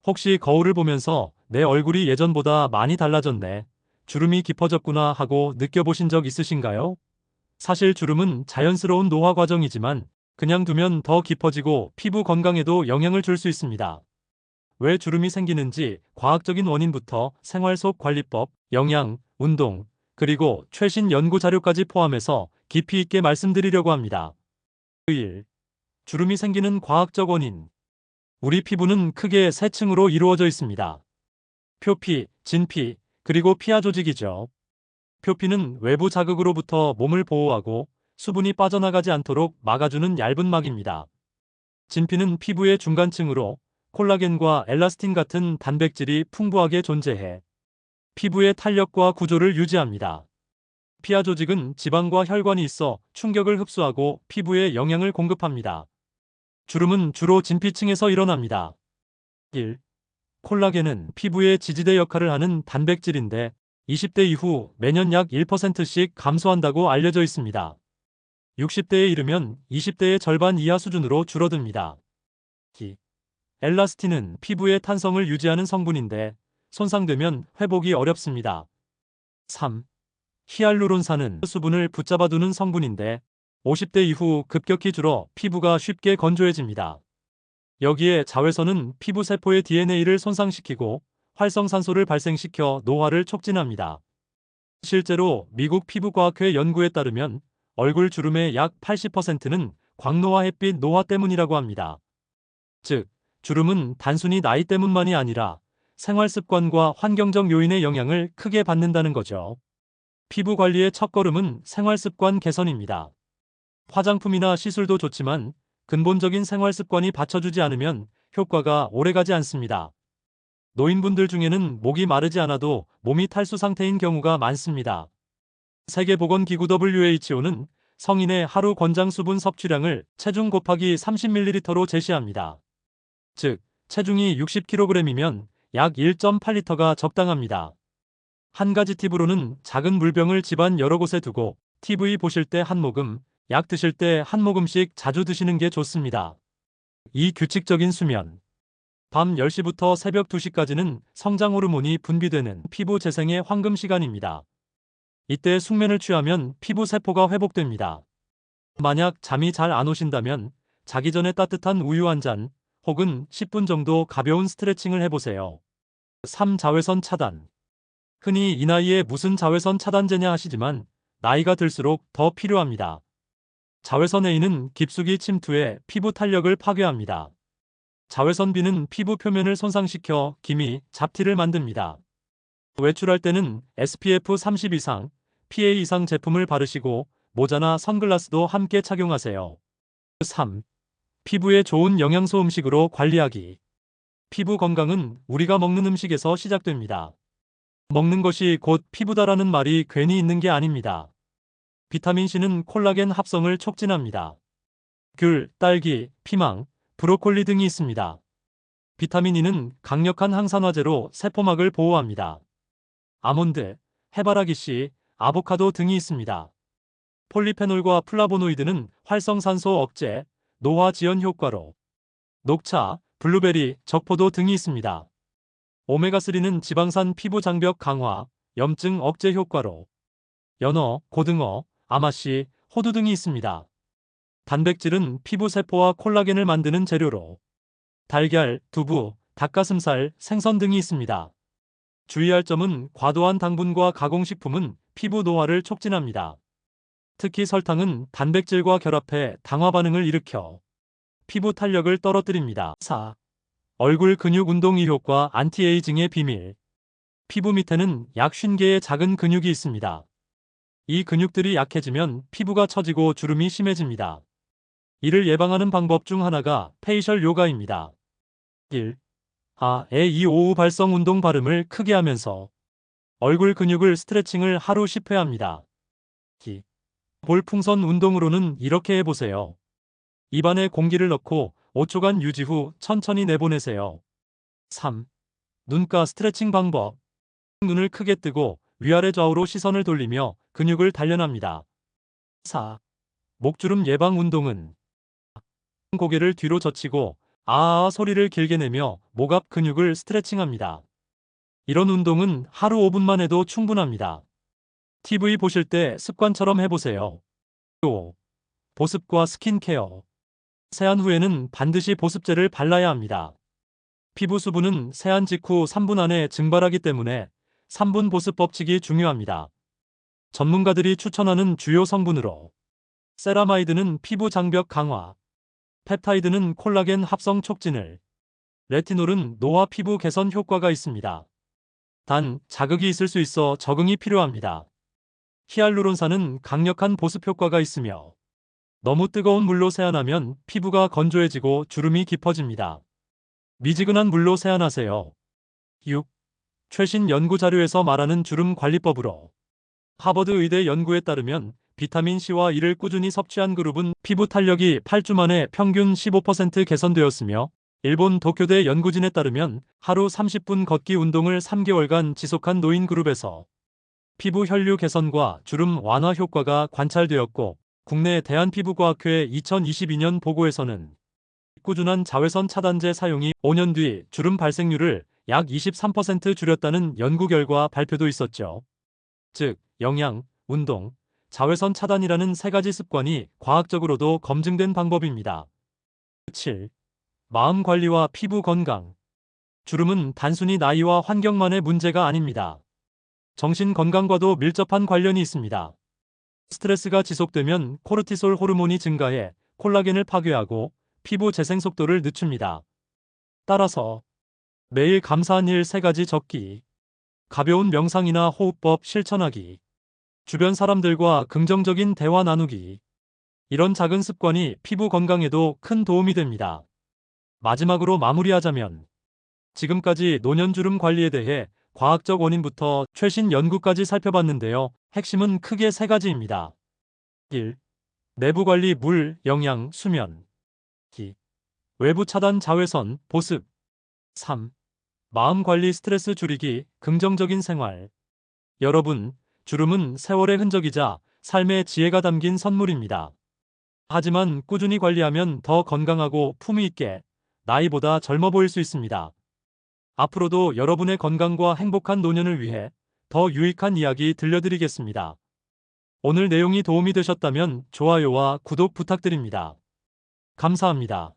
혹시 거울을 보면서 내 얼굴이 예전보다 많이 달라졌네, 주름이 깊어졌구나 하고 느껴보신 적 있으신가요? 사실 주름은 자연스러운 노화 과정이지만 그냥 두면 더 깊어지고 피부 건강에도 영향을 줄 수 있습니다. 왜 주름이 생기는지 과학적인 원인부터 생활 속 관리법, 영양, 운동, 그리고 최신 연구 자료까지 포함해서 깊이 있게 말씀드리려고 합니다. 1. 주름이 생기는 과학적 원인. 우리 피부는 크게 세 층으로 이루어져 있습니다. 표피, 진피, 그리고 피하 조직이죠. 표피는 외부 자극으로부터 몸을 보호하고 수분이 빠져나가지 않도록 막아주는 얇은 막입니다. 진피는 피부의 중간층으로 콜라겐과 엘라스틴 같은 단백질이 풍부하게 존재해 피부의 탄력과 구조를 유지합니다. 피하 조직은 지방과 혈관이 있어 충격을 흡수하고 피부에 영양을 공급합니다. 주름은 주로 진피층에서 일어납니다. 1. 콜라겐은 피부의 지지대 역할을 하는 단백질인데 20대 이후 매년 약 1%씩 감소한다고 알려져 있습니다. 60대에 이르면 20대의 절반 이하 수준으로 줄어듭니다. 2. 엘라스틴은 피부의 탄성을 유지하는 성분인데 손상되면 회복이 어렵습니다. 3. 히알루론산은 수분을 붙잡아두는 성분인데 50대 이후 급격히 줄어 피부가 쉽게 건조해집니다. 여기에 자외선은 피부 세포의 DNA를 손상시키고 활성산소를 발생시켜 노화를 촉진합니다. 실제로 미국 피부과학회 연구에 따르면 얼굴 주름의 약 80%는 광노화 햇빛 노화 때문이라고 합니다. 즉, 주름은 단순히 나이 때문만이 아니라 생활 습관과 환경적 요인의 영향을 크게 받는다는 거죠. 피부 관리의 첫걸음은 생활 습관 개선입니다. 화장품이나 시술도 좋지만 근본적인 생활 습관이 받쳐주지 않으면 효과가 오래가지 않습니다. 노인분들 중에는 목이 마르지 않아도 몸이 탈수 상태인 경우가 많습니다. 세계보건기구 WHO는 성인의 하루 권장 수분 섭취량을 체중 곱하기 30ml로 제시합니다. 즉, 체중이 60kg이면 약 1.8리터가 적당합니다. 한 가지 팁으로는 작은 물병을 집안 여러 곳에 두고 TV 보실 때 한 모금, 약 드실 때 한 모금씩 자주 드시는 게 좋습니다. 이 규칙적인 수면. 밤 10시부터 새벽 2시까지는 성장 호르몬이 분비되는 피부 재생의 황금 시간입니다. 이때 숙면을 취하면 피부 세포가 회복됩니다. 만약 잠이 잘 안 오신다면 자기 전에 따뜻한 우유 한 잔 혹은 10분 정도 가벼운 스트레칭을 해보세요. 3. 자외선 차단. 흔히 이 나이에 무슨 자외선 차단제냐 하시지만 나이가 들수록 더 필요합니다. 자외선 A는 깊숙이 침투해 피부 탄력을 파괴합니다. 자외선 B는 피부 표면을 손상시켜 기미, 잡티를 만듭니다. 외출할 때는 SPF 30 이상, PA 이상 제품을 바르시고 모자나 선글라스도 함께 착용하세요. 3. 피부에 좋은 영양소 음식으로 관리하기. 피부 건강은 우리가 먹는 음식에서 시작됩니다. 먹는 것이 곧 피부다라는 말이 괜히 있는 게 아닙니다. 비타민C는 콜라겐 합성을 촉진합니다. 귤, 딸기, 피망, 브로콜리 등이 있습니다. 비타민 E는 강력한 항산화제로 세포막을 보호합니다. 아몬드, 해바라기씨, 아보카도 등이 있습니다. 폴리페놀과 플라보노이드는 활성산소 억제, 노화 지연 효과로, 녹차, 블루베리, 적포도 등이 있습니다. 오메가3는 지방산 피부 장벽 강화, 염증 억제 효과로, 연어, 고등어, 아마씨, 호두 등이 있습니다. 단백질은 피부 세포와 콜라겐을 만드는 재료로, 달걀, 두부, 닭가슴살, 생선 등이 있습니다. 주의할 점은 과도한 당분과 가공식품은 피부 노화를 촉진합니다. 특히 설탕은 단백질과 결합해 당화 반응을 일으켜 피부 탄력을 떨어뜨립니다. 4. 얼굴 근육 운동 이효과 안티에이징의 비밀. 피부 밑에는 약 50개의 작은 근육이 있습니다. 이 근육들이 약해지면 피부가 처지고 주름이 심해집니다. 이를 예방하는 방법 중 하나가 페이셜 요가입니다. 1. A255 발성 운동 발음을 크게 하면서 얼굴 근육을 스트레칭을 하루 10회 합니다. 2. 볼 풍선 운동으로는 이렇게 해보세요. 입안에 공기를 넣고 5초간 유지 후 천천히 내보내세요. 3. 눈가 스트레칭 방법. 눈을 크게 뜨고 위아래 좌우로 시선을 돌리며 근육을 단련합니다. 4. 목주름 예방 운동은 고개를 뒤로 젖히고 아아 소리를 길게 내며 목 앞 근육을 스트레칭합니다. 이런 운동은 하루 5분만 해도 충분합니다. TV 보실 때 습관처럼 해보세요. 5. 보습과 스킨케어. 세안 후에는 반드시 보습제를 발라야 합니다. 피부 수분은 세안 직후 3분 안에 증발하기 때문에 3분 보습 법칙이 중요합니다. 전문가들이 추천하는 주요 성분으로 세라마이드는 피부 장벽 강화, 펩타이드는 콜라겐 합성 촉진을, 레티놀은 노화 피부 개선 효과가 있습니다. 단, 자극이 있을 수 있어 적응이 필요합니다. 히알루론산은 강력한 보습 효과가 있으며 너무 뜨거운 물로 세안하면 피부가 건조해지고 주름이 깊어집니다. 미지근한 물로 세안하세요. 6. 최신 연구 자료에서 말하는 주름 관리법으로 하버드 의대 연구에 따르면 비타민C와 E를 꾸준히 섭취한 그룹은 피부 탄력이 8주 만에 평균 15% 개선되었으며 일본 도쿄대 연구진에 따르면 하루 30분 걷기 운동을 3개월간 지속한 노인 그룹에서 피부 혈류 개선과 주름 완화 효과가 관찰되었고 국내 대한피부과학회 2022년 보고에서는 꾸준한 자외선 차단제 사용이 5년 뒤 주름 발생률을 약 23% 줄였다는 연구 결과 발표도 있었죠. 즉, 영양, 운동, 자외선 차단이라는 세 가지 습관이 과학적으로도 검증된 방법입니다. 7. 마음 관리와 피부 건강. 주름은 단순히 나이와 환경만의 문제가 아닙니다. 정신 건강과도 밀접한 관련이 있습니다. 스트레스가 지속되면 코르티솔 호르몬이 증가해 콜라겐을 파괴하고 피부 재생 속도를 늦춥니다. 따라서 매일 감사한 일 3가지 적기, 가벼운 명상이나 호흡법 실천하기, 주변 사람들과 긍정적인 대화 나누기. 이런 작은 습관이 피부 건강에도 큰 도움이 됩니다. 마지막으로 마무리하자면 지금까지 노년주름 관리에 대해 과학적 원인부터 최신 연구까지 살펴봤는데요. 핵심은 크게 3가지입니다. 1. 내부 관리 물, 영양, 수면. 2. 외부 차단 자외선, 보습. 3. 마음 관리 스트레스 줄이기, 긍정적인 생활. 여러분, 주름은 세월의 흔적이자 삶의 지혜가 담긴 선물입니다. 하지만 꾸준히 관리하면 더 건강하고 품위 있게 나이보다 젊어 보일 수 있습니다. 앞으로도 여러분의 건강과 행복한 노년을 위해 더 유익한 이야기 들려드리겠습니다. 오늘 내용이 도움이 되셨다면 좋아요와 구독 부탁드립니다. 감사합니다.